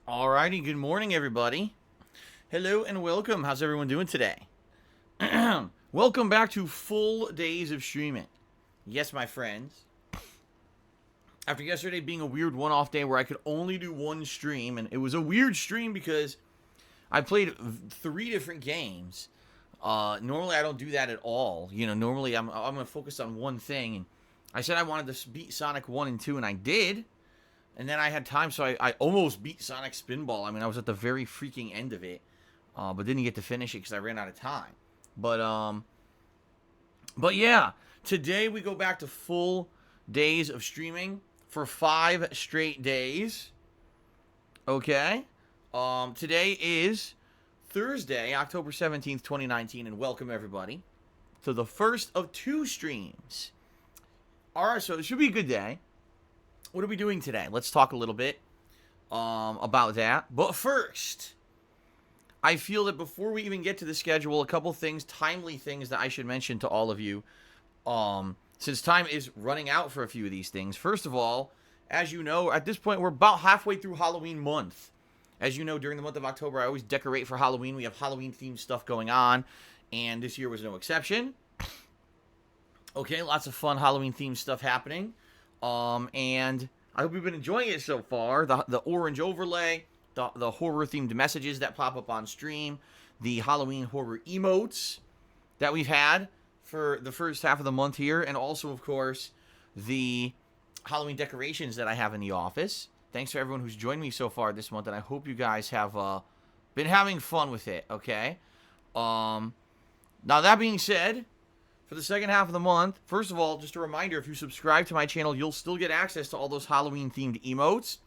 Alrighty, good morning, everybody. Hello and welcome. How's everyone doing today? Welcome back to full days of streaming. Yes, my friends. After yesterday being a weird one-off day where I could only do one stream, and it was a weird stream because I played 3 different games. Normally I don't do that at all. Normally I'm gonna focus on one thing, and I said I wanted to beat Sonic 1 and 2, and I did. And then I had time, so I almost beat Sonic Spinball. I mean, I was at the very freaking end of it, but didn't get to finish it because I ran out of time. But yeah, today we go back to full days of streaming for 5 straight days. Okay, today is Thursday, October 17th, 2019, and welcome everybody to the first of 2 streams. All right, so it should be a good day. What are we doing today? Let's talk a little bit about that. But first, I feel that before we even get to the schedule, a couple things, timely things that I should mention to all of you, since time is running out for a few of these things. First of all, as you know, at this point, we're about halfway through Halloween month. As you know, during the month of October, I always decorate for Halloween. We have Halloween-themed stuff going on, and this year was no exception. Okay, lots of fun Halloween-themed stuff happening. And I hope you've been enjoying it so far. The orange overlay, the horror-themed messages that pop up on stream, the Halloween horror emotes that we've had for the first half of the month here, and also, of course, the Halloween decorations that I have in the office. Thanks to everyone who's joined me so far this month, and I hope you guys have been having fun with it, okay? Now, that being said, for the second half of the month, first of all, just a reminder, if you subscribe to my channel, you'll still get access to all those Halloween-themed emotes.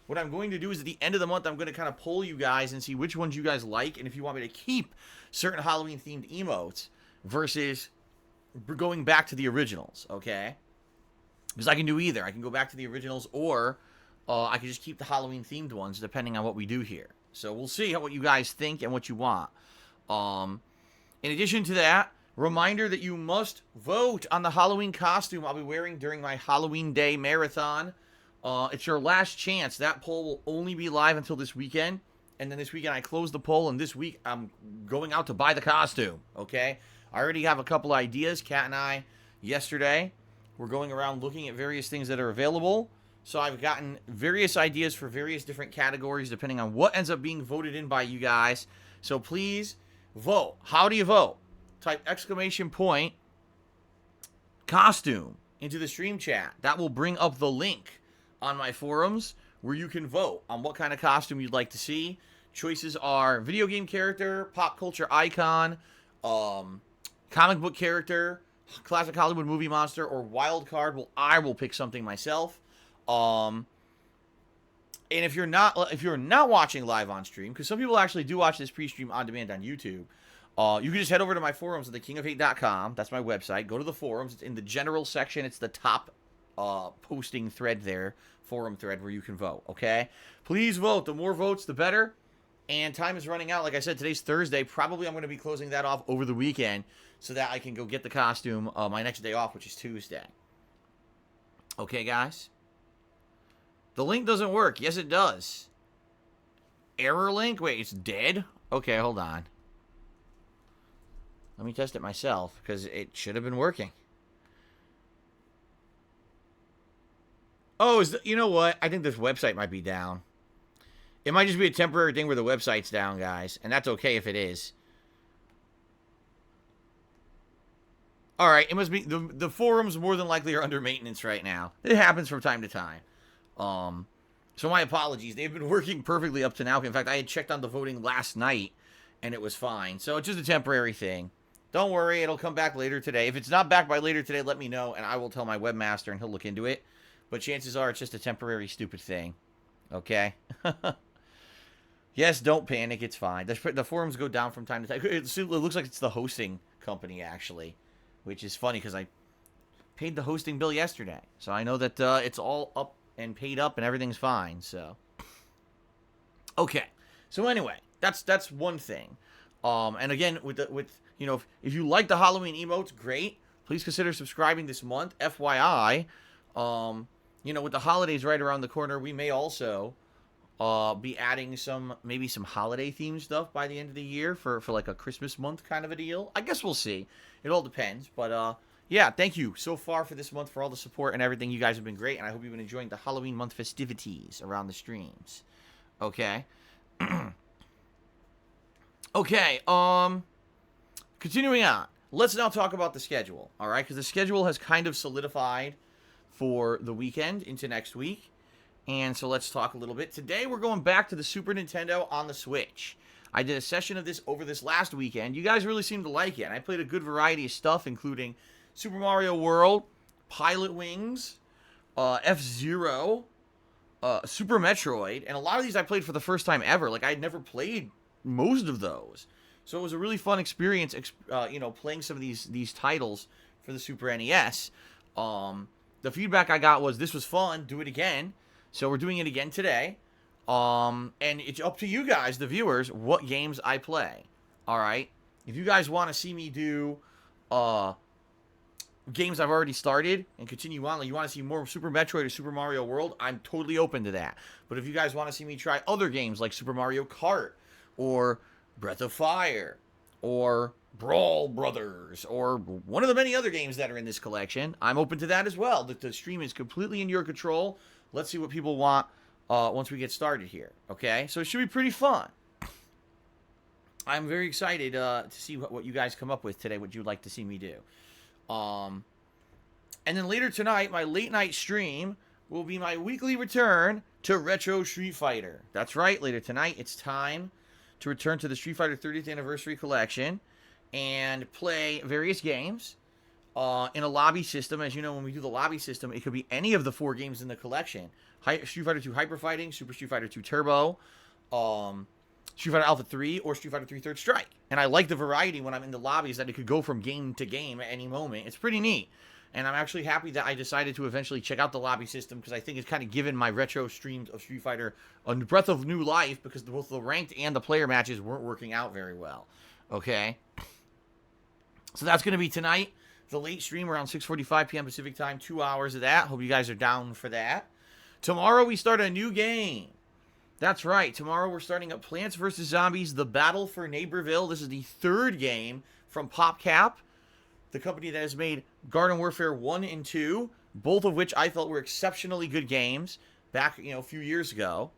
What I'm going to do is at the end of the month, I'm going to kind of poll you guys and see which ones you guys like, and if you want me to keep certain Halloween-themed emotes versus going back to the originals, okay? Because I can do either. I can go back to the originals, or I can just keep the Halloween-themed ones, depending on what we do here. So we'll see what you guys think and what you want. In addition to that, reminder that you must vote on the Halloween costume I'll be wearing during my Halloween Day marathon. It's your last chance. That poll will only be live until this weekend. And then this weekend I close the poll, and this week I'm going out to buy the costume, okay? I already have a couple ideas. Kat and I, yesterday, we're going around looking at various things that are available. So I've gotten various ideas for various different categories depending on what ends up being voted in by you guys. So please vote. How do you vote? Type !costume into the stream chat. That will bring up the link on my forums where you can vote on what kind of costume you'd like to see. Choices are video game character, pop culture icon, comic book character, classic Hollywood movie monster, or wild card. Well, I will pick something myself. And if you're not watching live on stream, because some people actually do watch this pre-stream on demand on YouTube, you can just head over to my forums at thekingofhate.com. That's my website. Go to the forums. It's in the general section. It's the top posting thread there, forum thread, where you can vote, okay? Please vote. The more votes, the better. And time is running out. Like I said, today's Thursday. Probably I'm going to be closing that off over the weekend so that I can go get the costume my next day off, which is Tuesday. Okay, guys? The link doesn't work. Yes, it does. Error link? Wait, it's dead? Okay, hold on. Let me test it myself, because it should have been working. Oh, you know what? I think this website might be down. It might just be a temporary thing where the website's down, guys. And that's okay if it is. Alright, it must be... The forums more than likely are under maintenance right now. It happens from time to time. So my apologies. They've been working perfectly up to now. In fact, I had checked on the voting last night, and it was fine. So it's just a temporary thing. Don't worry, it'll come back later today. If it's not back by later today, let me know, and I will tell my webmaster, and he'll look into it. But chances are it's just a temporary stupid thing. Okay? Yes, don't panic. It's fine. The forums go down from time to time. It looks like it's the hosting company, actually, which is funny because I paid the hosting bill yesterday. So I know that it's all up and paid up and everything's fine. So, okay. So anyway, that's one thing. And again, with if you like the Halloween emotes, great. Please consider subscribing this month. FYI, with the holidays right around the corner, we may also Be adding maybe some holiday themed stuff by the end of the year for like a Christmas month kind of a deal. I guess we'll see. It all depends. But yeah, thank you so far for this month for all the support and everything. You guys have been great, and I hope you've been enjoying the Halloween month festivities around the streams. Okay. Okay, continuing on. Let's now talk about the schedule, all right? Because the schedule has kind of solidified for the weekend into next week. And so let's talk a little bit. Today we're going back to the Super Nintendo on the Switch. I did a session of this over this last weekend. You guys really seemed to like it. And I played a good variety of stuff, including Super Mario World, Pilot Wings, F-Zero, Super Metroid. And a lot of these I played for the first time ever. Like, I had never played most of those. So it was a really fun experience, playing some of these titles for the Super NES. The feedback I got was, this was fun, do it again. So we're doing it again today. And it's up to you guys, the viewers, what games I play. All right? If you guys want to see me do games I've already started and continue on, like you want to see more Super Metroid or Super Mario World, I'm totally open to that. But if you guys want to see me try other games like Super Mario Kart or Breath of Fire or Brawl Brothers or one of the many other games that are in this collection, I'm open to that as well. The stream is completely in your control. Let's see what people want once we get started here, okay? So it should be pretty fun. I'm very excited to see what you guys come up with today, what you'd like to see me do. And then later tonight, my late night stream will be my weekly return to Retro Street Fighter. That's right, later tonight, it's time to return to the Street Fighter 30th Anniversary Collection and play various games. In a lobby system. As you know, when we do the lobby system, it could be any of the 4 games in the collection. Street Fighter 2 Hyper Fighting, Super Street Fighter 2 Turbo, Street Fighter Alpha 3, or Street Fighter 3 Third Strike. And I like the variety when I'm in the lobbies that it could go from game to game at any moment. It's pretty neat. And I'm actually happy that I decided to eventually check out the lobby system because I think it's kind of given my retro streams of Street Fighter a breath of new life because both the ranked and the player matches weren't working out very well. Okay? So that's going to be tonight. The late stream around 6:45 p.m. Pacific time, 2 hours of that. Hope you guys are down for that. Tomorrow we start a new game. That's right. Tomorrow we're starting up Plants vs. Zombies, The Battle for Neighborville. This is the 3rd game from PopCap, the company that has made Garden Warfare 1 and 2, both of which I felt were exceptionally good games back, a few years ago.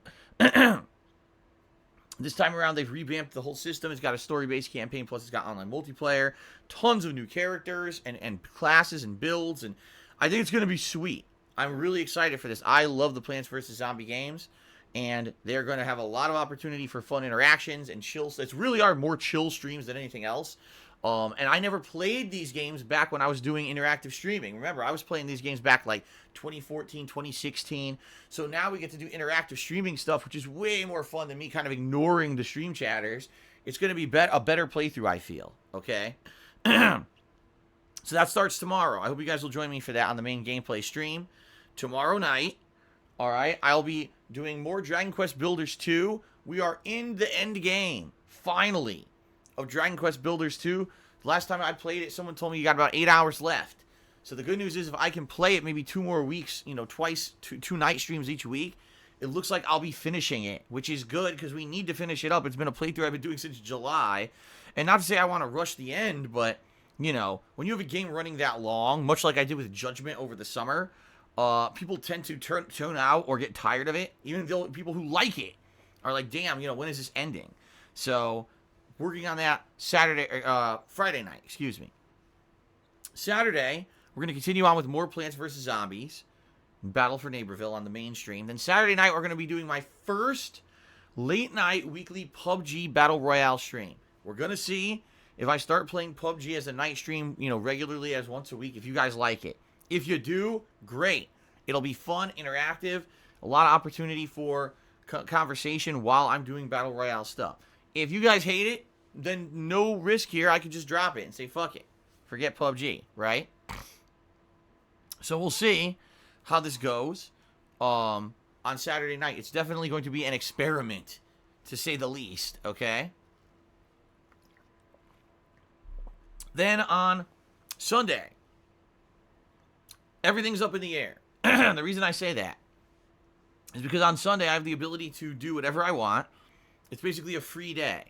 This time around, they've revamped the whole system. It's got a story-based campaign, plus it's got online multiplayer, tons of new characters and classes and builds, and I think it's going to be sweet. I'm really excited for this. I love the Plants vs. Zombie games, and they're going to have a lot of opportunity for fun interactions and chills. It's really are more chill streams than anything else. And I never played these games back when I was doing interactive streaming. Remember, I was playing these games back like 2014, 2016. So now we get to do interactive streaming stuff, which is way more fun than me kind of ignoring the stream chatters. It's going to be a better playthrough, I feel. Okay? So that starts tomorrow. I hope you guys will join me for that on the main gameplay stream. Tomorrow night, all right, I'll be doing more Dragon Quest Builders 2. We are in the end game, finally, of Dragon Quest Builders 2. The last time I played it, someone told me you got about 8 hours left. So the good news is if I can play it maybe 2 more weeks, two night streams each week, it looks like I'll be finishing it, which is good because we need to finish it up. It's been a playthrough I've been doing since July. And not to say I want to rush the end, but, when you have a game running that long, much like I did with Judgment over the summer, people tend to tune out or get tired of it. Even though people who like it are like, damn, when is this ending? So working on that Friday night, excuse me. Saturday, we're going to continue on with more Plants vs. Zombies, Battle for Neighborville on the mainstream. Then Saturday night, we're going to be doing my first late night weekly PUBG Battle Royale stream. We're going to see if I start playing PUBG as a night stream, regularly as once a week, if you guys like it. If you do, great. It'll be fun, interactive, a lot of opportunity for conversation while I'm doing Battle Royale stuff. If you guys hate it, then no risk here. I could just drop it and say, fuck it. Forget PUBG, right? So we'll see how this goes on Saturday night. It's definitely going to be an experiment, to say the least, okay? Then on Sunday, everything's up in the air. The reason I say that is because on Sunday I have the ability to do whatever I want. It's basically a free day.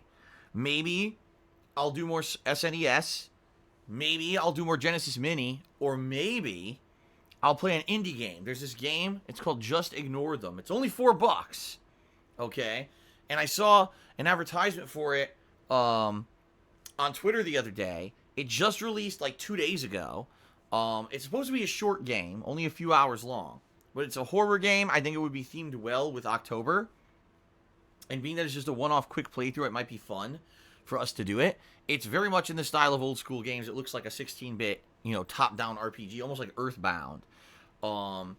Maybe I'll do more SNES. Maybe I'll do more Genesis Mini. Or maybe I'll play an indie game. There's this game. It's called Just Ignore Them. It's only $4. Okay? And I saw an advertisement for it on Twitter the other day. It just released like 2 days ago. It's supposed to be a short game, only a few hours long. But it's a horror game. I think it would be themed well with October. And being that it's just a one-off quick playthrough, it might be fun for us to do it. It's very much in the style of old school games. It looks like a 16-bit, top-down RPG, almost like Earthbound. So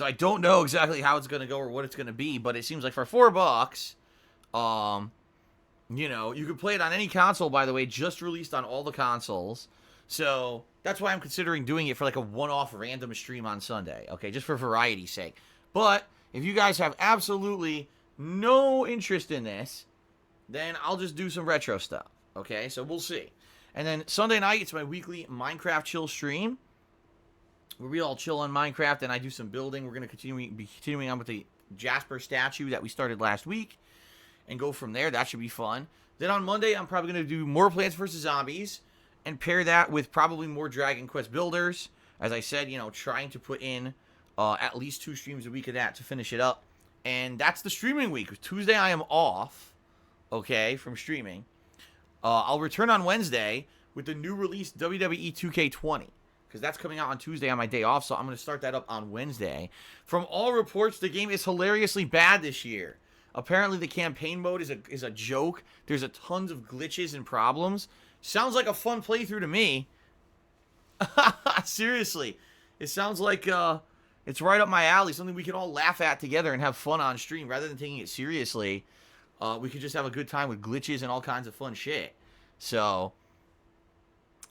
I don't know exactly how it's going to go or what it's going to be, but it seems like for $4, you could play it on any console, by the way, just released on all the consoles. So that's why I'm considering doing it for like a one-off random stream on Sunday, okay, just for variety's sake. But if you guys have absolutely no interest in this, then I'll just do some retro stuff, okay? So we'll see. And then Sunday night, it's my weekly Minecraft chill stream, where we all chill on Minecraft and I do some building. We're going to be continuing on with the Jasper statue that we started last week and go from there. That should be fun. Then on Monday, I'm probably going to do more Plants vs. Zombies and pair that with probably more Dragon Quest Builders. As I said, trying to put in at least 2 streams a week of that to finish it up. And that's the streaming week. Tuesday, I am off, okay, from streaming. I'll return on Wednesday with the new release WWE 2K20. Because that's coming out on Tuesday on my day off, so I'm going to start that up on Wednesday. From all reports, the game is hilariously bad this year. Apparently, the campaign mode is a joke. There's a tons of glitches and problems. Sounds like a fun playthrough to me. Seriously. It sounds like it's right up my alley. Something we can all laugh at together and have fun on stream. Rather than taking it seriously, we could just have a good time with glitches and all kinds of fun shit. So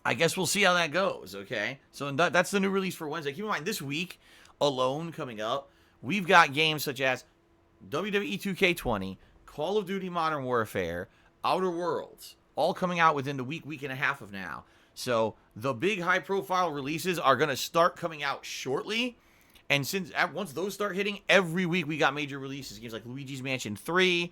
I guess we'll see how that goes, okay? So that's the new release for Wednesday. Keep in mind, this week alone coming up, we've got games such as WWE 2K20, Call of Duty Modern Warfare, Outer Worlds, all coming out within the week and a half of now. So the big high-profile releases are going to start coming out shortly. And once those start hitting, every week we got major releases. Games like Luigi's Mansion 3,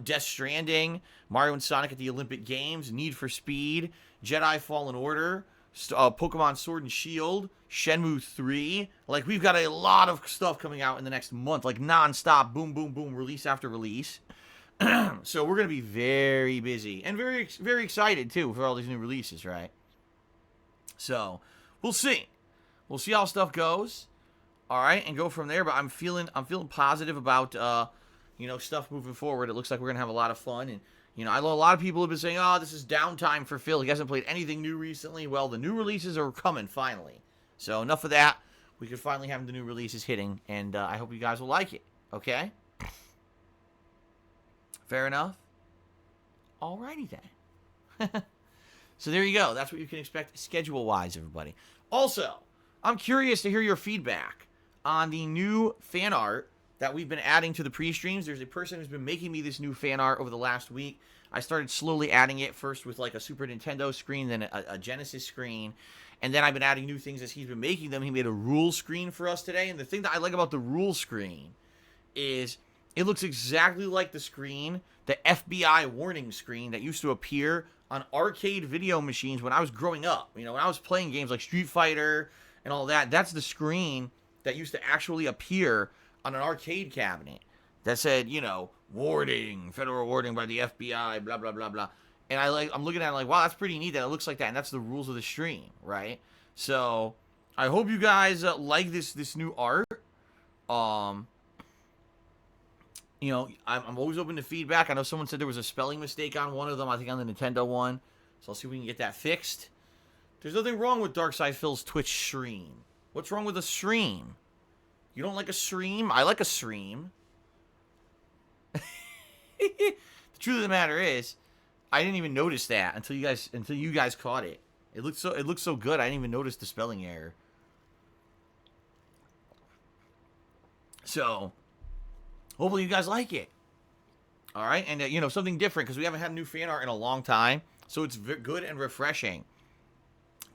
Death Stranding, Mario and Sonic at the Olympic Games, Need for Speed, Jedi Fallen Order, Pokemon Sword and Shield, Shenmue 3. Like, we've got a lot of stuff coming out in the next month, like non-stop, boom, boom, boom, release after release. So we're going to be very busy and very, very excited, too, for all these new releases, right? So we'll see. We'll see how stuff goes, all right, and go from there. But I'm feeling positive about, stuff moving forward. It looks like we're going to have a lot of fun. And, I know a lot of people have been saying, oh, this is downtime for Phil. He hasn't played anything new recently. Well, the new releases are coming finally. So enough of that. We could finally have the new releases hitting, and I hope you guys will like it, okay? Fair enough? Alrighty then. So there you go. That's what you can expect schedule-wise, everybody. Also, I'm curious to hear your feedback on the new fan art that we've been adding to the pre-streams. There's a person who's been making me this new fan art over the last week. I started slowly adding it, first with like a Super Nintendo screen, then a Genesis screen, and then I've been adding new things as he's been making them. He made a rule screen for us today, and the thing that I like about the rule screen is it looks exactly like the screen, the FBI warning screen that used to appear on arcade video machines when I was growing up. When I was playing games like Street Fighter and all that, that's the screen that used to actually appear on an arcade cabinet that said, warning, federal warning by the FBI, blah, blah, blah, blah. And I'm looking at it like, wow, that's pretty neat that it looks like that. And that's the rules of the stream, right? So I hope you guys like this new art. I'm always open to feedback. I know someone said there was a spelling mistake on one of them, I think on the Nintendo one. So I'll see if we can get that fixed. There's nothing wrong with Darkside Phil's Twitch stream. What's wrong with a stream? You don't like a stream? I like a stream. The truth of the matter is, I didn't even notice that until you guys caught it. It looked so good. I didn't even notice the spelling error. So hopefully you guys like it. All right, and something different because we haven't had new fan art in a long time. So it's good and refreshing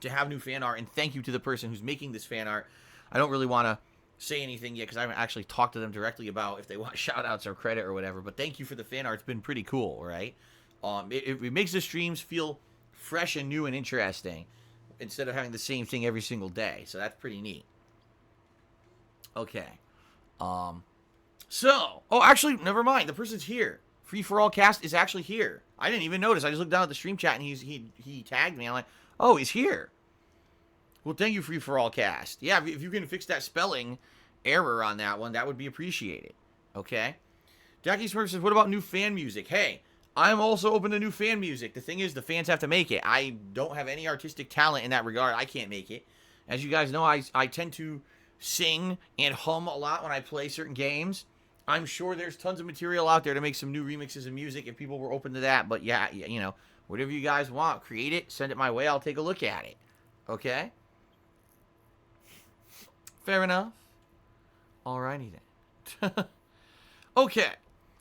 to have new fan art. And thank you to the person who's making this fan art. I don't really want say anything yet because I haven't actually talked to them directly about if they want shout outs or credit or whatever. But thank you for the fan art. It's been pretty cool, right? It makes the streams feel fresh and new and interesting instead of having the same thing every single day. So that's pretty neat. Okay. So, oh, actually, never mind. The person's here. Free for All Cast is actually here. I didn't even notice. I just looked down at the stream chat and he tagged me. I'm like, oh, he's here. Well, thank you, Free for All Cast. Yeah, if you can fix that spelling error on that one, that would be appreciated. Okay. Jackie Smurf says, what about new fan music? Hey, I'm also open to new fan music. The thing is, the fans have to make it. I don't have any artistic talent in that regard. I can't make it. As you guys know, I tend to sing and hum a lot when I play certain games. I'm sure there's tons of material out there to make some new remixes of music if people were open to that. But yeah, you know, whatever you guys want, create it, send it my way. I'll take a look at it. Okay? Fair enough. Alrighty then. Okay.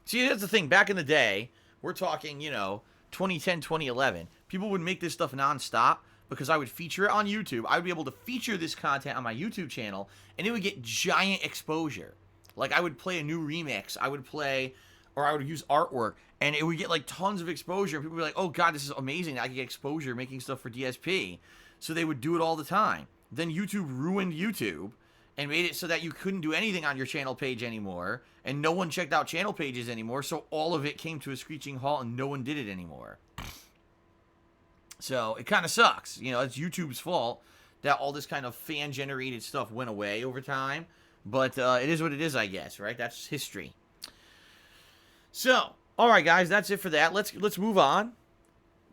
See, that's the thing. Back in the day, we're talking, you know, 2010, 2011. People would make this stuff nonstop because I would feature it on YouTube. I would be able to feature this content on my YouTube channel, and it would get giant exposure. Like, I would play a new remix. I would use artwork, and it would get, like, tons of exposure. People would be like, oh, God, this is amazing. I can get exposure making stuff for DSP. So they would do it all the time. Then YouTube ruined YouTube and made it so that you couldn't do anything on your channel page anymore, and no one checked out channel pages anymore, so all of it came to a screeching halt, and no one did it anymore. So, it kind of sucks. You know, it's YouTube's fault that all this kind of fan-generated stuff went away over time. But it is what it is, I guess, right? That's history. So, all right, guys, that's it for that. Let's move on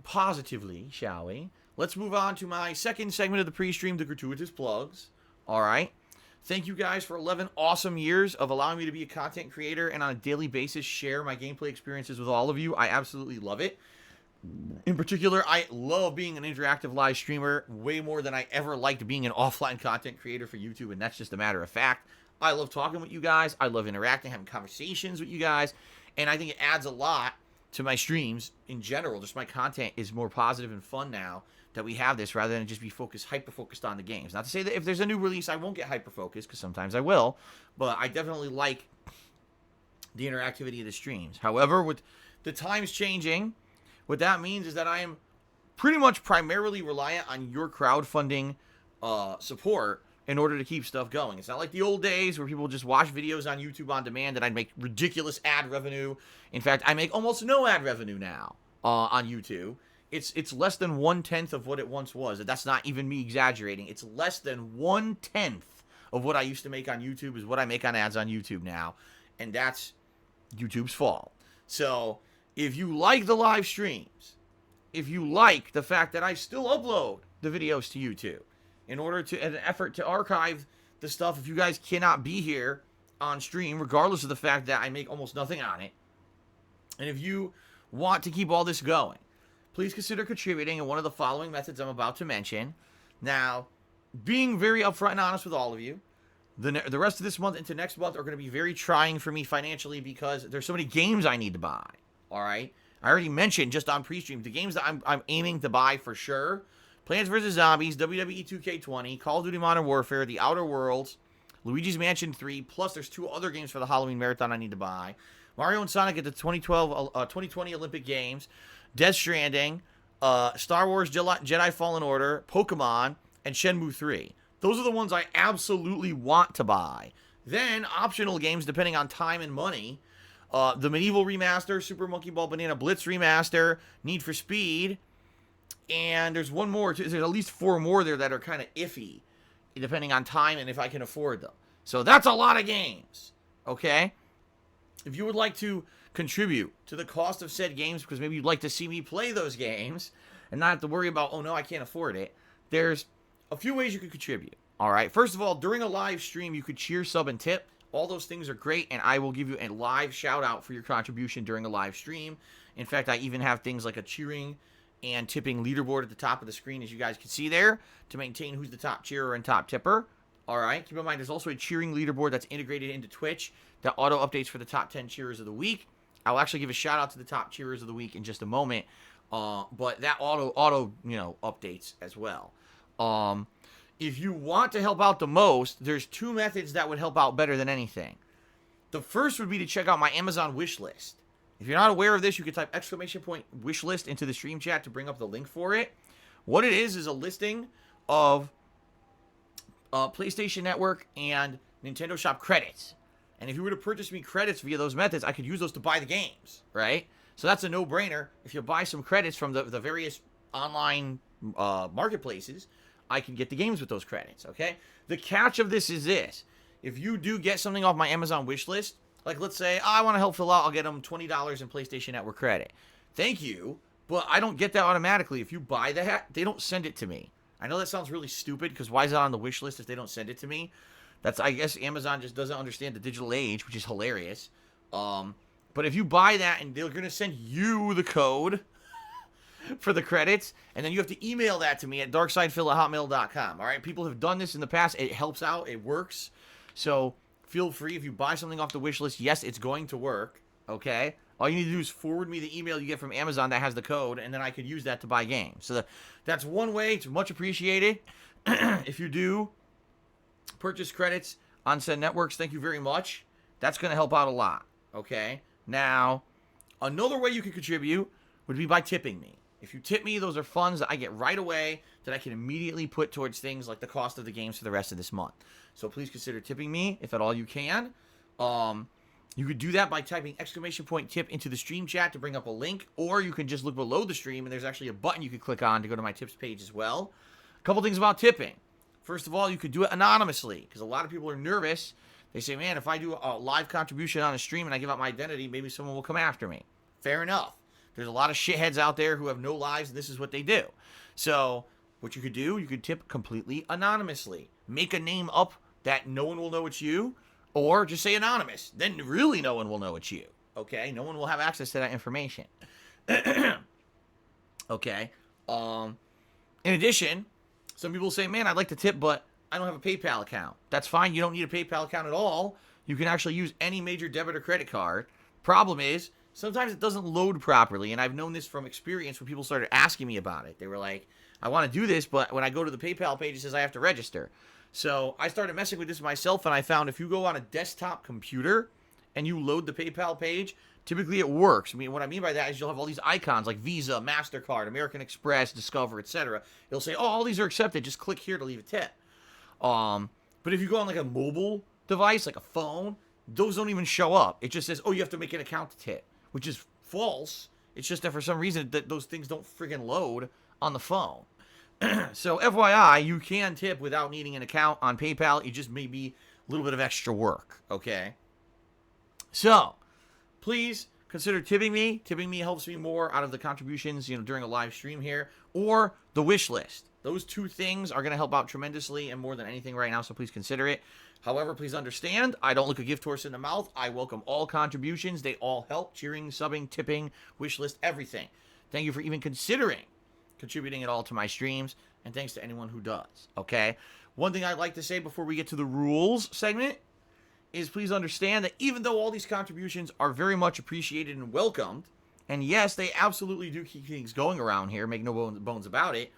positively, shall we? Let's move on to my second segment of the pre-stream, the gratuitous plugs. All right. Thank you guys for 11 awesome years of allowing me to be a content creator and on a daily basis share my gameplay experiences with all of you. I absolutely love it. In particular, I love being an interactive live streamer way more than I ever liked being an offline content creator for YouTube, and that's just a matter of fact. I love talking with you guys. I love interacting, having conversations with you guys, and I think it adds a lot to my streams in general. Just my content is more positive and fun now that we have this rather than just be hyper-focused on the games. Not to say that if there's a new release, I won't get hyper-focused, because sometimes I will, but I definitely like the interactivity of the streams. However, with the times changing, what that means is that I am pretty much primarily reliant on your crowdfunding support in order to keep stuff going. It's not like the old days where people just watch videos on YouTube on demand and I'd make ridiculous ad revenue. In fact, I make almost no ad revenue now on YouTube. It's less than 1/10 of what it once was. That's not even me exaggerating. It's less than 1/10 of what I used to make on YouTube is what I make on ads on YouTube now. And that's YouTube's fault. So, if you like the live streams, if you like the fact that I still upload the videos to YouTube, in an effort to archive the stuff if you guys cannot be here on stream, regardless of the fact that I make almost nothing on it, and if you want to keep all this going, please consider contributing in one of the following methods I'm about to mention. Now, being very upfront and honest with all of you, the rest of this month into next month are going to be very trying for me financially because there's so many games I need to buy. All right? I already mentioned just on pre-stream the games that I'm aiming to buy for sure. Plants vs. Zombies, WWE 2K20, Call of Duty Modern Warfare, The Outer Worlds, Luigi's Mansion 3, plus there's 2 other games for the Halloween Marathon I need to buy. Mario and Sonic at the 2020 Olympic Games, Death Stranding, Star Wars Jedi Fallen Order, Pokemon, and Shenmue 3. Those are the ones I absolutely want to buy. Then, optional games depending on time and money. The Medieval Remaster, Super Monkey Ball Banana Blitz Remaster, Need for Speed, and there's one more. There's at least 4 more there that are kind of iffy, depending on time and if I can afford them. So that's a lot of games, okay? If you would like to contribute to the cost of said games, because maybe you'd like to see me play those games and not have to worry about, oh no, I can't afford it, there's a few ways you could contribute, all right? First of all, during a live stream, you could cheer, sub, and tip. All those things are great, and I will give you a live shout-out for your contribution during a live stream. In fact, I even have things like a cheering and tipping leaderboard at the top of the screen, as you guys can see there, to maintain who's the top cheerer and top tipper. All right, keep in mind, there's also a cheering leaderboard that's integrated into Twitch that auto-updates for the top 10 cheerers of the week. I'll actually give a shout-out to the top cheerers of the week in just a moment, but that auto updates as well. if you want to help out the most, there's 2 methods that would help out better than anything. The first would be to check out my Amazon wish list. If you're not aware of this, you can type !wish list into the stream chat to bring up the link for it. What it is a listing of PlayStation Network and Nintendo Shop credits. And if you were to purchase me credits via those methods, I could use those to buy the games, right? So that's a no-brainer. If you buy some credits from the various online marketplaces, I can get the games with those credits, okay? The catch of this is this. If you do get something off my Amazon wish list, like let's say, I want to help Phil out, I'll get them $20 in PlayStation Network credit. Thank you, but I don't get that automatically. If you buy that, they don't send it to me. I know that sounds really stupid, because why is it on the wish list if they don't send it to me? That's, I guess Amazon just doesn't understand the digital age, which is hilarious. But if you buy that and they're going to send you the code for the credits, and then you have to email that to me at darksidefil@hotmail.com. All right, people have done this in the past. It helps out. It works. So feel free, if you buy something off the wish list, yes, it's going to work. Okay, all you need to do is forward me the email you get from Amazon that has the code, and then I could use that to buy games. So that's one way. It's much appreciated. If you do purchase credits on said networks, thank you very much. That's going to help out a lot. Okay, now another way you can contribute would be by tipping me. If you tip me, those are funds that I get right away that I can immediately put towards things like the cost of the games for the rest of this month. So please consider tipping me if at all you can. You could do that by typing !tip into the stream chat to bring up a link, or you can just look below the stream and there's actually a button you can click on to go to my tips page as well. A couple things about tipping. First of all, you could do it anonymously, because a lot of people are nervous. They say, man, if I do a live contribution on a stream and I give out my identity, maybe someone will come after me. Fair enough. There's a lot of shitheads out there who have no lives, and this is what they do. So what you could do, you could tip completely anonymously. Make a name up that no one will know it's you, or just say anonymous. Then really no one will know it's you. Okay? No one will have access to that information. Okay? In addition, some people say, man, I'd like to tip, but I don't have a PayPal account. That's fine. You don't need a PayPal account at all. You can actually use any major debit or credit card. Problem is, sometimes it doesn't load properly, and I've known this from experience when people started asking me about it. They were like, I want to do this, but when I go to the PayPal page, it says I have to register. So I started messing with this myself, and I found if you go on a desktop computer and you load the PayPal page, typically it works. I mean, what I mean by that is you'll have all these icons like Visa, MasterCard, American Express, Discover, etc. It'll say, oh, all these are accepted. Just click here to leave a tip. But if you go on like a mobile device, like a phone, those don't even show up. It just says, oh, you have to make an account to tip, which is false. It's just that for some reason that those things don't friggin' load on the phone. So FYI, you can tip without needing an account on PayPal. It just may be a little bit of extra work, okay? So, please consider tipping me. Tipping me helps me more out of the contributions, during a live stream here, or the wish list. Those 2 things are going to help out tremendously and more than anything right now, so please consider it. However, please understand, I don't look a gift horse in the mouth. I welcome all contributions. They all help. Cheering, subbing, tipping, wish list, everything. Thank you for even considering contributing it all to my streams, and thanks to anyone who does, okay? One thing I'd like to say before we get to the rules segment is please understand that even though all these contributions are very much appreciated and welcomed, and yes, they absolutely do keep things going around here, make no bones about it,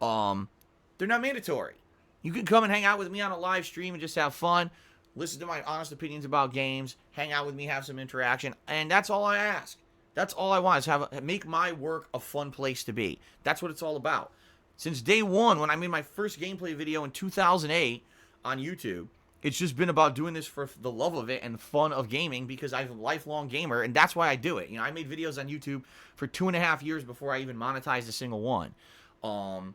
they're not mandatory. You can come and hang out with me on a live stream and just have fun, listen to my honest opinions about games, hang out with me, have some interaction, and that's all I ask. That's all I want is make my work a fun place to be. That's what it's all about. Since day one, when I made my first gameplay video in 2008 on YouTube, it's just been about doing this for the love of it and fun of gaming, because I'm a lifelong gamer, and that's why I do it. I made videos on YouTube for 2.5 years before I even monetized a single one. I'm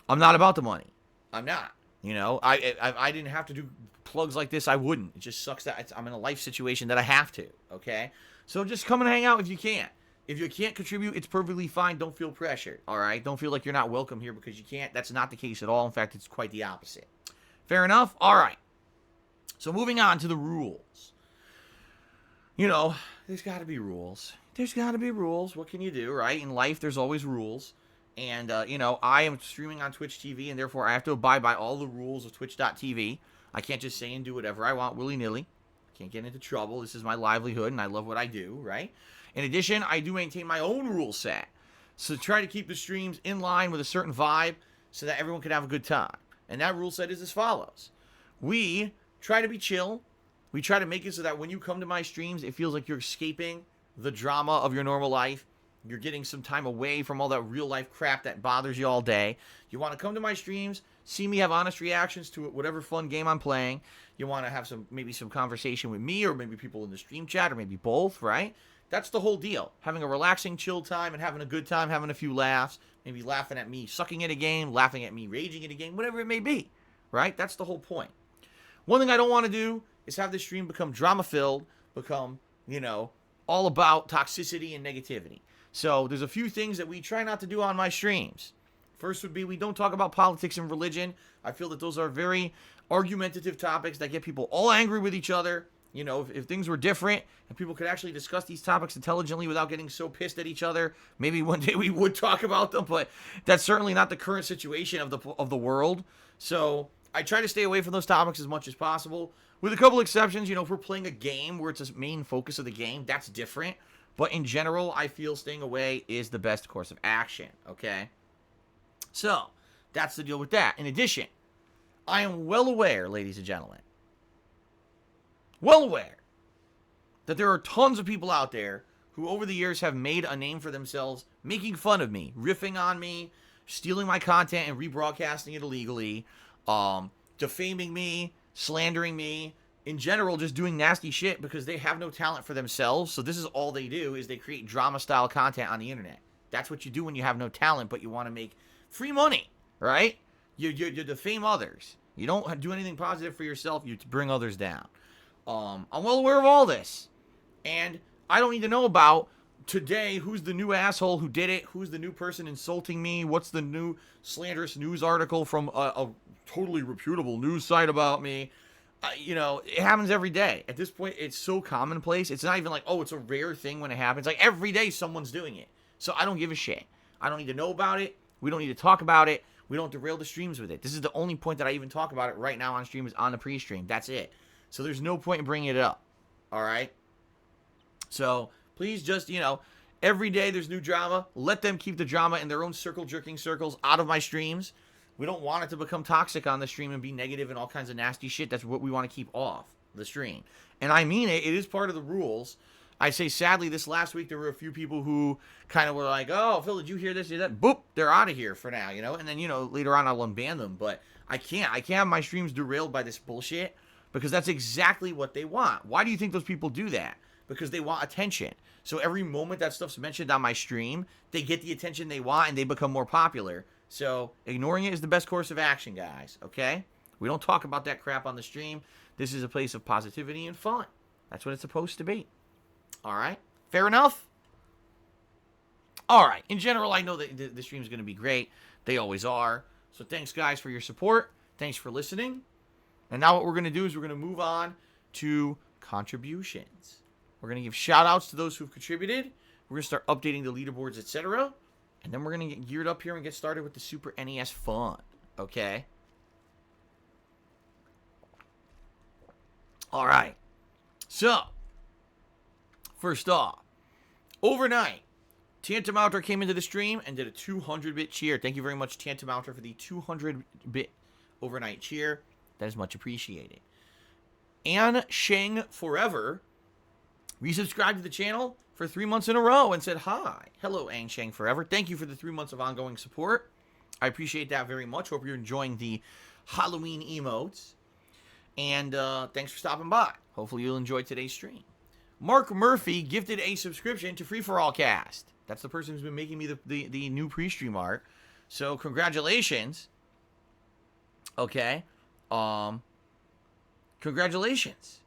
not about the money. I'm not. I didn't have to do plugs like this. I wouldn't. It just sucks that I'm in a life situation that I have to, okay? So just come and hang out if you can. If you can't contribute, it's perfectly fine. Don't feel pressured, all right? Don't feel like you're not welcome here because you can't. That's not the case at all. In fact, it's quite the opposite. Fair enough? All right. So moving on to the rules. There's got to be rules. There's got to be rules. What can you do, right? In life, there's always rules. And, I am streaming on Twitch TV, and therefore I have to abide by all the rules of Twitch.tv. I can't just say and do whatever I want willy-nilly. Can't get into trouble. This is my livelihood, and I love what I do, right? In addition, I do maintain my own rule set. So try to keep the streams in line with a certain vibe so that everyone can have a good time. And that rule set is as follows. We try to be chill. We try to make it so that when you come to my streams, it feels like you're escaping the drama of your normal life. You're getting some time away from all that real life crap that bothers you all day. You want to come to my streams, see me have honest reactions to whatever fun game I'm playing. You want to have maybe some conversation with me, or maybe people in the stream chat, or maybe both, right? That's the whole deal. Having a relaxing, chill time and having a good time, having a few laughs, maybe laughing at me sucking at a game, laughing at me raging at a game, whatever it may be, right? That's the whole point. One thing I don't want to do is have this stream become drama-filled, become, all about toxicity and negativity. So there's a few things that we try not to do on my streams. First would be we don't talk about politics and religion. I feel that those are very argumentative topics that get people all angry with each other. If things were different and people could actually discuss these topics intelligently without getting so pissed at each other, maybe one day we would talk about them, but that's certainly not the current situation of the world. So I try to stay away from those topics as much as possible, with a couple exceptions. If we're playing a game where it's a main focus of the game, that's different. But in general, I feel staying away is the best course of action, okay? So, that's the deal with that. In addition, I am well aware, ladies and gentlemen, that there are tons of people out there who over the years have made a name for themselves making fun of me, riffing on me, stealing my content and rebroadcasting it illegally, defaming me, slandering me, in general, just doing nasty shit because they have no talent for themselves. So this is all they do, is they create drama-style content on the internet. That's what you do when you have no talent, but you want to make free money, right? You defame others. You don't do anything positive for yourself. You bring others down. I'm well aware of all this. And I don't need to know about today who's the new asshole who did it, who's the new person insulting me, what's the new slanderous news article from a totally reputable news site about me. It happens every day. At this point, it's so commonplace. It's not even like, oh, it's a rare thing when it happens. Like, every day someone's doing it. So I don't give a shit. I don't need to know about it. We don't need to talk about it. We don't derail the streams with it. This is the only point that I even talk about it right now on stream, is on the pre-stream. That's it. So there's no point in bringing it up. All right? So please just, every day there's new drama. Let them keep the drama in their own circle-jerking circles out of my streams. We don't want it to become toxic on the stream and be negative and all kinds of nasty shit. That's what we want to keep off the stream. And I mean it. It is part of the rules. I say, sadly, this last week there were a few people who kind of were like, oh, Phil, did you hear this? Did that? Boop, they're out of here for now, And then, later on I'll unban them. But I can't have my streams derailed by this bullshit, because that's exactly what they want. Why do you think those people do that? Because they want attention. So every moment that stuff's mentioned on my stream, they get the attention they want and they become more popular. So ignoring it is the best course of action, guys, okay? We don't talk about that crap on the stream. This is a place of positivity and fun. That's what it's supposed to be. All right? Fair enough? All right. In general, I know that the stream is going to be great. They always are. So thanks, guys, for your support. Thanks for listening. And now what we're going to do is we're going to move on to contributions. We're going to give shout-outs to those who've contributed. We're going to start updating the leaderboards, etc., and then we're going to get geared up here and get started with the Super NES fun, okay? All right. So, first off, overnight, Tantamouter came into the stream and did a 200-bit cheer. Thank you very much, Tantamouter, for the 200-bit overnight cheer. That is much appreciated. Ann Sheng Forever resubscribed to the channel for 3 months in a row and said, hi. Hello, Ang Shang Forever. Thank you for the 3 months of ongoing support. I appreciate that very much. Hope you're enjoying the Halloween emotes. And thanks for stopping by. Hopefully you'll enjoy today's stream. Mark Murphy gifted a subscription to Free For All Cast. That's the person who's been making me the new pre-stream art. So congratulations. Okay. Congratulations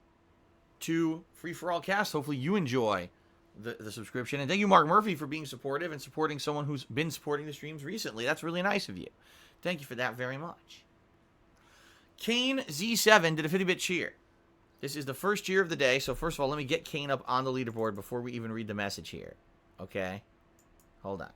to Free For All Cast. Hopefully you enjoy the subscription. And thank you, Mark Murphy, for being supportive and supporting someone who's been supporting the streams recently. That's really nice of you. Thank you for that very much. Kane Z7 did a 50-bit cheer. This is the first cheer of the day. So first of all, let me get Kane up on the leaderboard before we even read the message here. Okay? Hold on.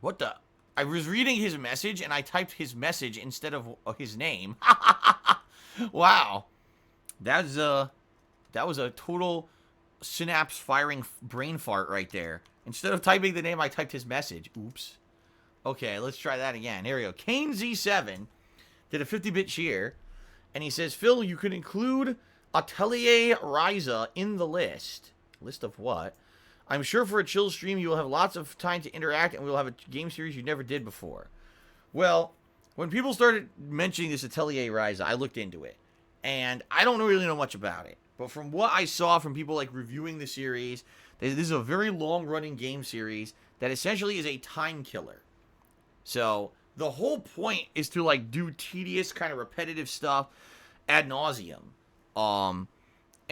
What the? I was reading his message, and I typed his message instead of his name. Wow. That was a total synapse-firing brain fart right there. Instead of typing the name, I typed his message. Oops. Okay, let's try that again. Here we go. Kane Z7 did a 50-bit cheer, and he says, Phil, you can include Atelier Ryza in the list. List of what? I'm sure for a chill stream, you will have lots of time to interact, and we will have a game series you never did before. Well, when people started mentioning this Atelier Ryza, I looked into it, and I don't really know much about it. But from what I saw from people like reviewing the series, this is a very long-running game series that essentially is a time killer. So the whole point is to like do tedious kind of repetitive stuff ad nauseum. And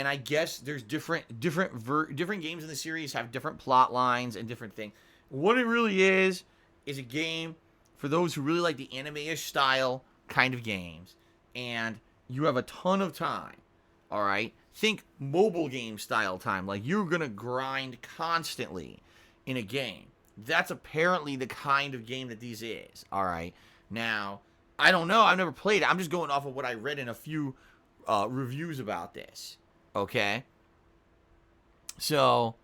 I guess there's different games in the series have different plot lines and different things. What it really is a game for those who really like the anime-ish style kind of games, and you have a ton of time. All right, think mobile game style time. Like you're gonna grind constantly in a game. That's apparently the kind of game that this is. All right. Now, I don't know. I've never played it. I'm just going off of what I read in a few reviews about this. Okay. So,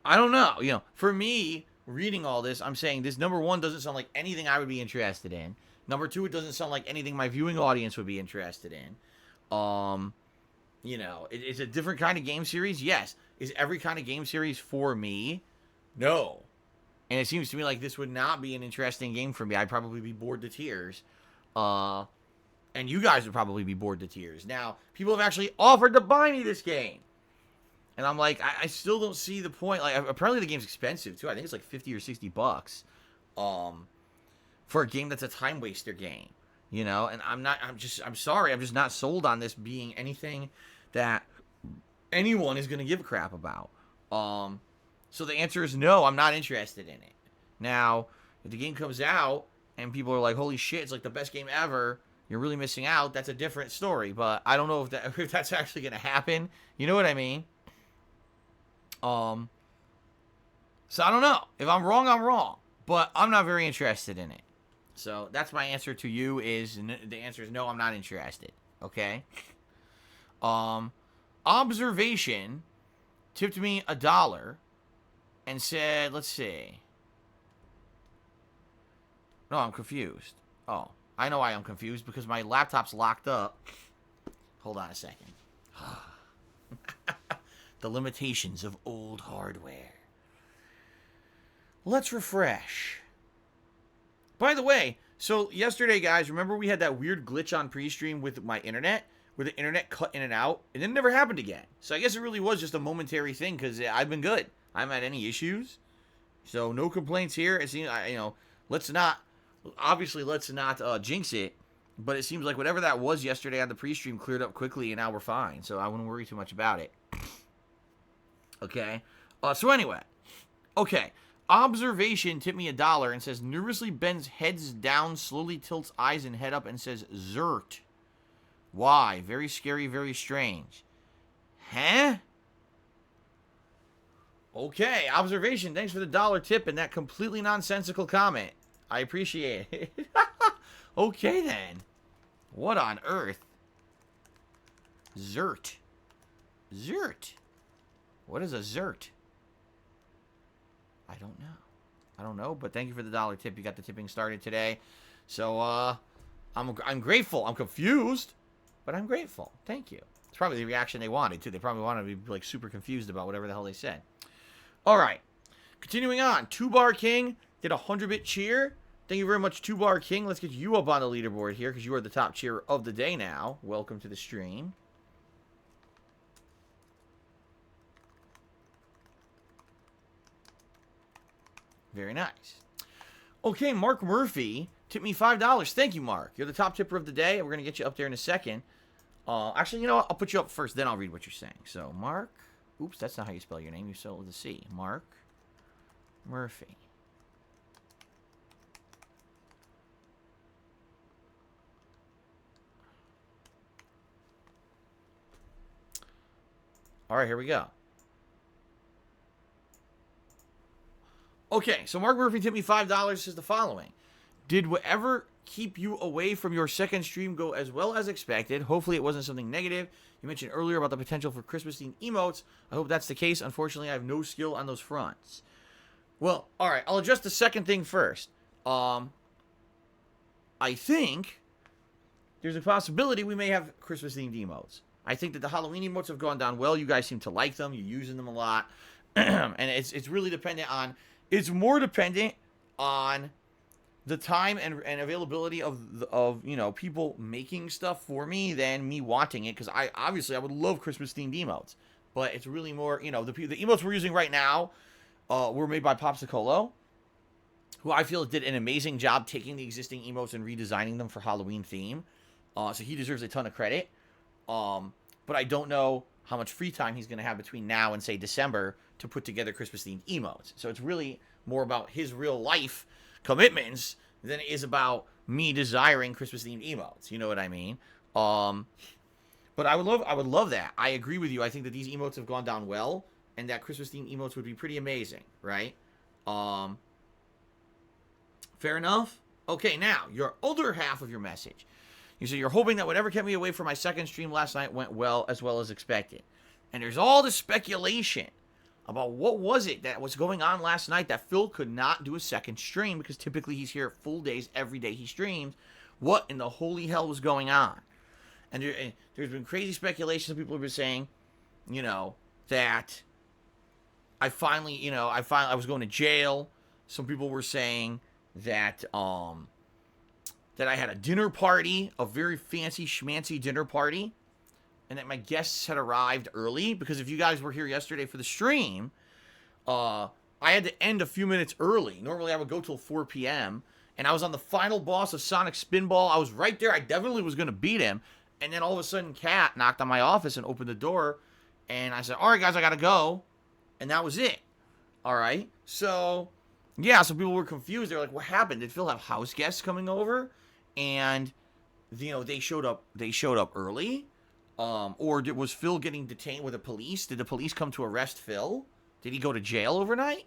I don't know. You know, for me, reading all this, I'm saying this, number one, doesn't sound like anything I would be interested in. Number two, it doesn't sound like anything my viewing audience would be interested in. You know, it's a different kind of game series. Yes. Is every kind of game series for me? No. And it seems to me like this would not be an interesting game for me. I'd probably be bored to tears. And you guys would probably be bored to tears. Now, people have actually offered to buy me this game. And I'm like, I still don't see the point. Like, apparently the game's expensive, too. I think it's like 50 or 60 bucks. For a game that's a time waster game. You know? And I'm sorry. I'm just not sold on this being anything that anyone is going to give a crap about. So the answer is no, I'm not interested in it. Now, if the game comes out and people are like, holy shit, it's like the best game ever, you're really missing out, that's a different story. But I don't know if that's actually going to happen. You know what I mean? So I don't know. If I'm wrong, I'm wrong. But I'm not very interested in it. So that's my answer to you is, the answer is no, I'm not interested. Okay? Observation tipped me $1 and said, let's see. No, I'm confused. Oh, I know why I'm confused, because my laptop's locked up. Hold on a second. The limitations of old hardware. Let's refresh. By the way, so yesterday, guys, remember we had that weird glitch on pre-stream with my internet? Where the internet cut in and out, and it never happened again. So I guess it really was just a momentary thing, because I've been good. I haven't had any issues. So no complaints here. It seems, let's not jinx it. But it seems like whatever that was yesterday on the pre-stream cleared up quickly, and now we're fine. So I wouldn't worry too much about it. Okay. So anyway. Okay. Observation tipped me $1 and says, nervously bends heads down, slowly tilts eyes and head up, and says, Zert. Why? Very scary, very strange. Huh? Okay, observation. Thanks for the $1 tip and that completely nonsensical comment. I appreciate it. Okay, then. What on earth? Zert. Zert. What is a zert? I don't know, but thank you for the $1 tip. You got the tipping started today. So, I'm grateful. I'm confused, but I'm grateful. Thank you. It's probably the reaction they wanted, too. They probably wanted to be, like, super confused about whatever the hell they said. All right. Continuing on. 2-Bar King did a 100-bit cheer. Thank you very much, 2-Bar King. Let's get you up on the leaderboard here, because you are the top cheerer of the day now. Welcome to the stream. Very nice. Okay, Mark Murphy tipped me $5. Thank you, Mark. You're the top tipper of the day. We're going to get you up there in a second. Actually, you know what? I'll put you up first, then I'll read what you're saying. So, Mark. Oops, that's not how you spell your name. You spell it with a C. Mark Murphy. All right, here we go. Okay, so Mark Murphy tipped me $5, says the following. Did whatever keep you away from your second stream go as well as expected? Hopefully it wasn't something negative. You mentioned earlier about the potential for Christmas-themed emotes. I hope that's the case. Unfortunately, I have no skill on those fronts. Well, all right. I'll address the second thing first. I think there's a possibility we may have Christmas themed emotes. I think that the Halloween emotes have gone down well. You guys seem to like them. You're using them a lot, and it's really dependent on. It's more dependent on the time and availability of people making stuff for me than me wanting it, because I would love Christmas themed emotes, but it's really more the emotes we're using right now were made by Popsicolo, who I feel did an amazing job taking the existing emotes and redesigning them for Halloween theme. So he deserves a ton of credit. But I don't know how much free time he's going to have between now and, say, December to put together Christmas-themed emotes. So it's really more about his real-life commitments than it is about me desiring Christmas-themed emotes. You know what I mean? But I would love that. I agree with you. I think that these emotes have gone down well, and that Christmas-themed emotes would be pretty amazing, right? Fair enough? Okay, now, your other half of your message. You say you're hoping that whatever kept me away from my second stream last night went well as expected. And there's all this speculation about what was it that was going on last night that Phil could not do a second stream, because typically he's here full days every day he streams. What in the holy hell was going on? And there's been crazy speculation. People have been saying, that I was going to jail. Some people were saying that that I had a dinner party, a very fancy schmancy dinner party, and that my guests had arrived early, because if you guys were here yesterday for the stream, I had to end a few minutes early. Normally I would go till 4 p.m., and I was on the final boss of Sonic Spinball. I was right there. I definitely was going to beat him, and then all of a sudden Kat knocked on my office and opened the door, and I said, all right, guys, I got to go, and that was it. All right? So, yeah, some people were confused. They were like, what happened? Did Phil have house guests coming over? And they showed up early, or was Phil getting detained with the police? Did the police come to arrest Phil? Did he go to jail overnight?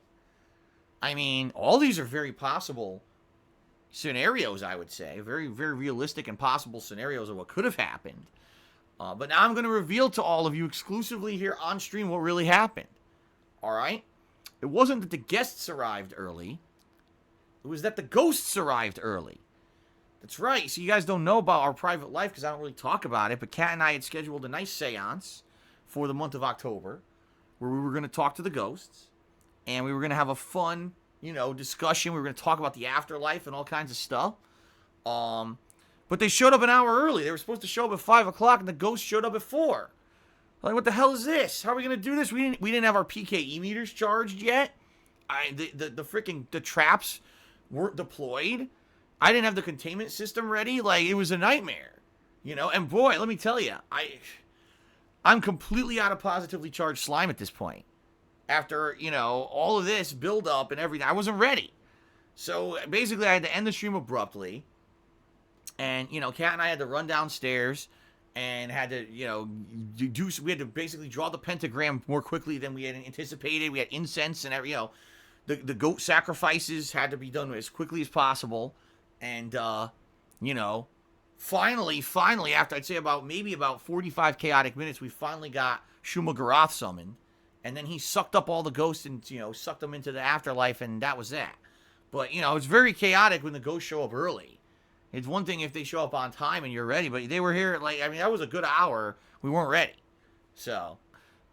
I mean, all these are very possible scenarios, I would say. Very, very realistic and possible scenarios of what could have happened. But now I'm going to reveal to all of you exclusively here on stream what really happened. All right? It wasn't that the guests arrived early. It was that the ghosts arrived early. That's right. So you guys don't know about our private life because I don't really talk about it, but Kat and I had scheduled a nice seance for the month of October where we were going to talk to the ghosts, and we were going to have a fun, discussion. We were going to talk about the afterlife and all kinds of stuff. But they showed up an hour early. They were supposed to show up at 5 o'clock, and the ghosts showed up at 4. Like, what the hell is this? How are we going to do this? We didn't have our PKE meters charged yet. The traps weren't deployed. I didn't have the containment system ready. Like, it was a nightmare, And boy, let me tell you, I'm completely out of positively charged slime at this point. After, all of this build up and everything, I wasn't ready. So basically, I had to end the stream abruptly. And, Kat and I had to run downstairs and had to, we had to basically draw the pentagram more quickly than we had anticipated. We had incense and the goat sacrifices had to be done as quickly as possible. And, finally, after I'd say about 45 chaotic minutes, we finally got Shuma Garoth summoned. And then he sucked up all the ghosts and, sucked them into the afterlife, and that was that. But, it's very chaotic when the ghosts show up early. It's one thing if they show up on time and you're ready, but they were here at, that was a good hour. We weren't ready. So,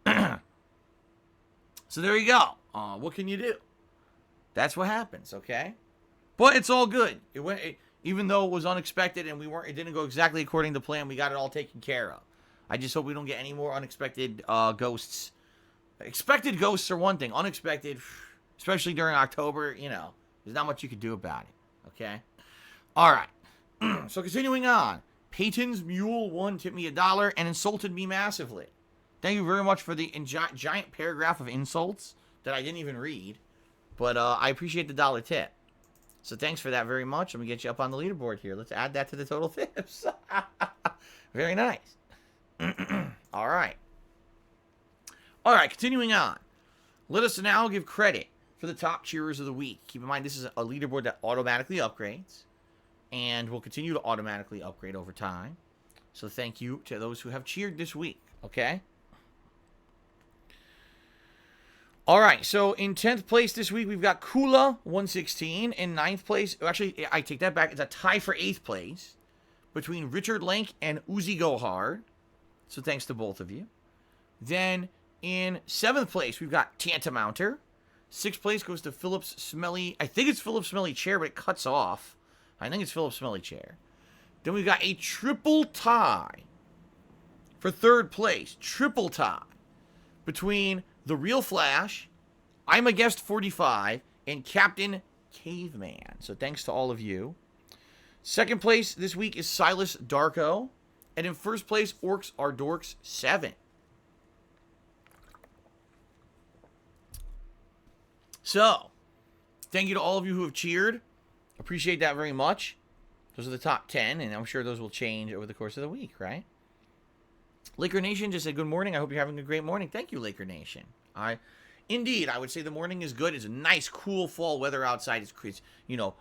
so there you go. What can you do? That's what happens, okay? But it's all good. Even though it was unexpected and it didn't go exactly according to plan, we got it all taken care of. I just hope we don't get any more unexpected ghosts. Expected ghosts are one thing. Unexpected, especially during October, there's not much you can do about it. Okay? All right. So continuing on. Peyton's Mule 1 tipped me $1 and insulted me massively. Thank you very much for the giant paragraph of insults that I didn't even read. But I appreciate the $1 tip. So thanks for that very much. Let me get you up on the leaderboard here. Let's add that to the total tips. Very nice. All right. All right, continuing on. Let us now give credit for the top cheerers of the week. Keep in mind, this is a leaderboard that automatically upgrades and will continue to automatically upgrade over time. So thank you to those who have cheered this week, okay? All right, so in 10th place this week, we've got Kula 116. In 9th place, actually, I take that back. It's a tie for 8th place between Richard Link and Uzi Go Hard. So thanks to both of you. Then in 7th place, we've got Tantamounter. 6th place goes to Philip's Smelly. I think it's Philip's Smelly Chair, but it cuts off. I think it's Philip's Smelly Chair. Then we've got a triple tie for 3rd place. Triple tie between The Real Flash, I'm a Guest 45, and Captain Caveman. So thanks to all of you. 2nd place this week is Silas Darko. And in 1st place, Orcs Are Dorks 7. So, thank you to all of you who have cheered. Appreciate that very much. Those are the top 10, and I'm sure those will change over the course of the week, right? Laker Nation just said, good morning. I hope you're having a great morning. Thank you, Laker Nation. Indeed, I would say the morning is good. It's a nice, cool fall weather outside. It's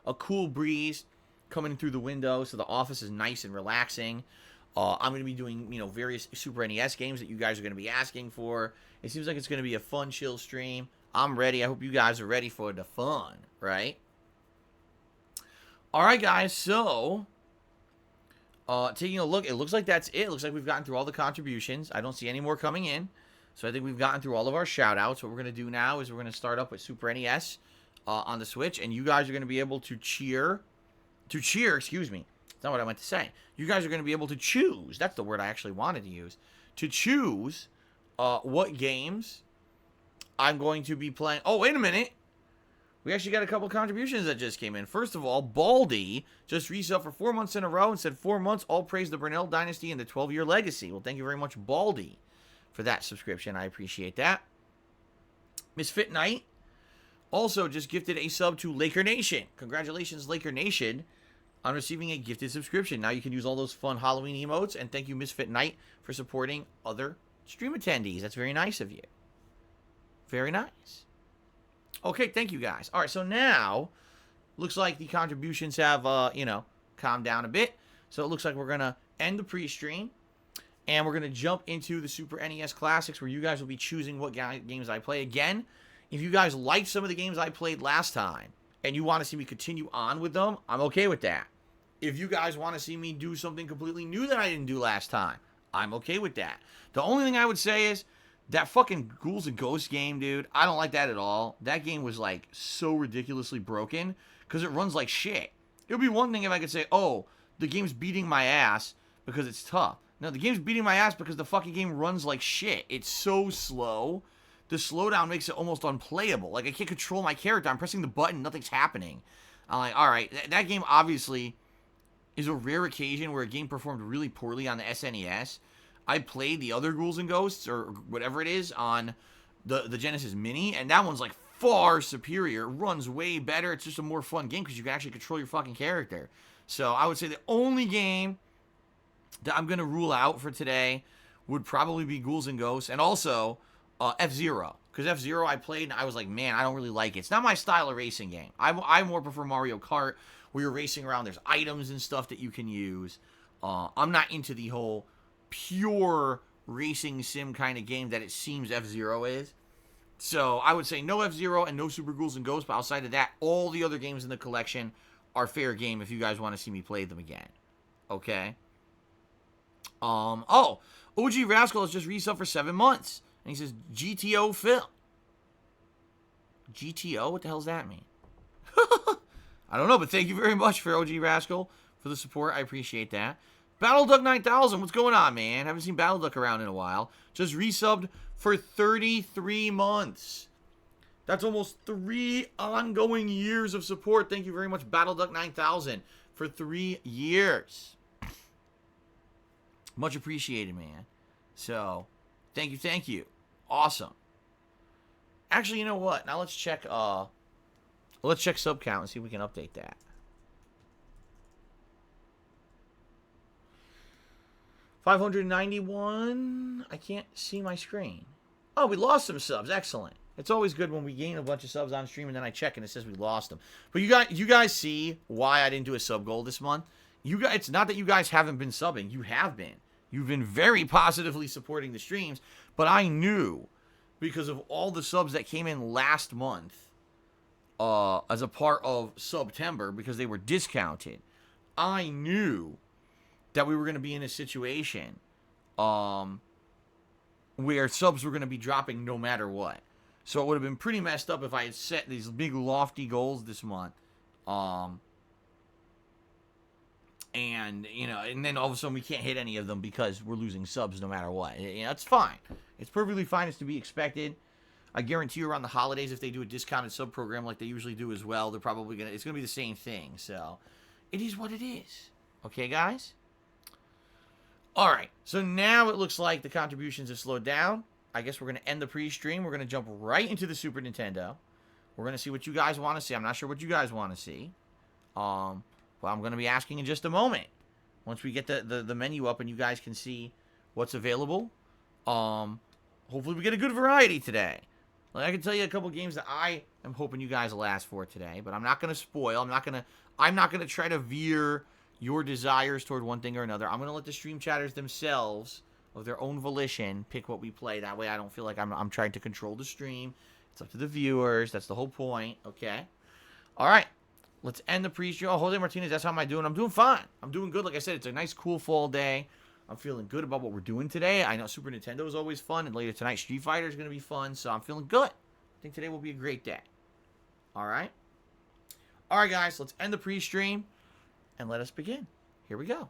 a cool breeze coming through the window, so the office is nice and relaxing. I'm going to be doing, various Super NES games that you guys are going to be asking for. It seems like it's going to be a fun, chill stream. I'm ready. I hope you guys are ready for the fun, right? All right, guys, so taking a look, it looks like that's it. It looks like we've gotten through all the contributions. I don't see any more coming in, so I think we've gotten through all of our shout-outs. What we're going to do now is we're going to start up with Super NES on the Switch, and you guys are going to be able to cheer, excuse me. That's not what I meant to say. You guys are going to be able to choose, that's the word I actually wanted to use, to choose what games I'm going to be playing. Oh, wait a minute. We actually got a couple contributions that just came in. First of all, Baldy just resubbed for 4 months in a row and said 4 months, all praise the Brunel Dynasty and the 12-year legacy. Well, thank you very much, Baldy, for that subscription. I appreciate that. Misfit Knight also just gifted a sub to Laker Nation. Congratulations, Laker Nation, on receiving a gifted subscription. Now you can use all those fun Halloween emotes, and thank you, Misfit Knight, for supporting other stream attendees. That's very nice of you. Very nice. Okay, thank you, guys. All right, so now, looks like the contributions have, calmed down a bit. So it looks like we're going to end the pre-stream, and we're going to jump into the Super NES Classics, where you guys will be choosing what games I play. Again, if you guys liked some of the games I played last time, and you want to see me continue on with them, I'm okay with that. If you guys want to see me do something completely new that I didn't do last time, I'm okay with that. The only thing I would say is, that fucking Ghouls and Ghosts game, dude, I don't like that at all. That game was, so ridiculously broken, because it runs like shit. It would be one thing if I could say, oh, the game's beating my ass because it's tough. No, the game's beating my ass because the fucking game runs like shit. It's so slow. The slowdown makes it almost unplayable. I can't control my character. I'm pressing the button, nothing's happening. I'm like, alright, that game obviously is a rare occasion where a game performed really poorly on the SNES. I played the other Ghouls and Ghosts, or whatever it is, on the Genesis Mini, and that one's, far superior. It runs way better. It's just a more fun game because you can actually control your fucking character. So I would say the only game that I'm going to rule out for today would probably be Ghouls and Ghosts, and also F-Zero. Because F-Zero I played, and I was like, man, I don't really like it. It's not my style of racing game. I more prefer Mario Kart, where you're racing around. There's items and stuff that you can use. I'm not into the whole pure racing sim kind of game that it seems F-Zero is. So I would say no F-Zero and no Super Ghouls and Ghosts, but outside of that, all the other games in the collection are fair game if you guys want to see me play them again. Okay? OG Rascal has just resubbed for 7 months. And he says, GTO Phil. GTO? What the hell does that mean? I don't know, but thank you very much for OG Rascal for the support. I appreciate that. BattleDuck 9000, what's going on, man? Haven't seen BattleDuck around in a while. Just resubbed for 33 months. That's almost 3 ongoing years of support. Thank you very much, BattleDuck 9000, for 3 years. Much appreciated, man. So, thank you. Awesome. Actually, you know what? Now let's check sub count and see if we can update that. 591. I can't see my screen. Oh, we lost some subs. Excellent. It's always good when we gain a bunch of subs on stream and then I check and it says we lost them. But you guys see why I didn't do a sub goal this month? It's not that you guys haven't been subbing. You have been. You've been very positively supporting the streams, but I knew because of all the subs that came in last month as a part of September because they were discounted. I knew that we were going to be in a situation where subs were going to be dropping no matter what. So it would have been pretty messed up if I had set these big lofty goals this month. And, you know, and then all of a sudden we can't hit any of them because we're losing subs no matter what. You know, it's fine. It's perfectly fine. It's to be expected. I guarantee you around the holidays, if they do a discounted sub program like they usually do as well, they're probably going to, it's going to be the same thing. So it is what it is. Okay, guys? All right. So now it looks like the contributions have slowed down. I guess we're going to end the pre-stream. We're going to jump right into the Super Nintendo. We're going to see what you guys want to see. I'm not sure what you guys want to see. Well, I'm going to be asking in just a moment. Once we get the menu up and you guys can see what's available. Hopefully we get a good variety today. Like I can tell you a couple games that I am hoping you guys will ask for today, but I'm not going to spoil. I'm not going to try to veer your desires toward one thing or another. I'm going to let the stream chatters themselves, of their own volition, pick what we play. That way I don't feel like I'm trying to control the stream. It's up to the viewers. That's the whole point, okay? All right. Let's end the pre-stream. Oh, Jose Martinez, that's how am I doing? I'm doing fine. I'm doing good. Like I said, it's a nice, cool fall day. I'm feeling good about what we're doing today. I know Super Nintendo is always fun, and later tonight, Street Fighter is going to be fun, so I'm feeling good. I think today will be a great day. All right? All right, guys, let's end the pre-stream, and let us begin. Here we go.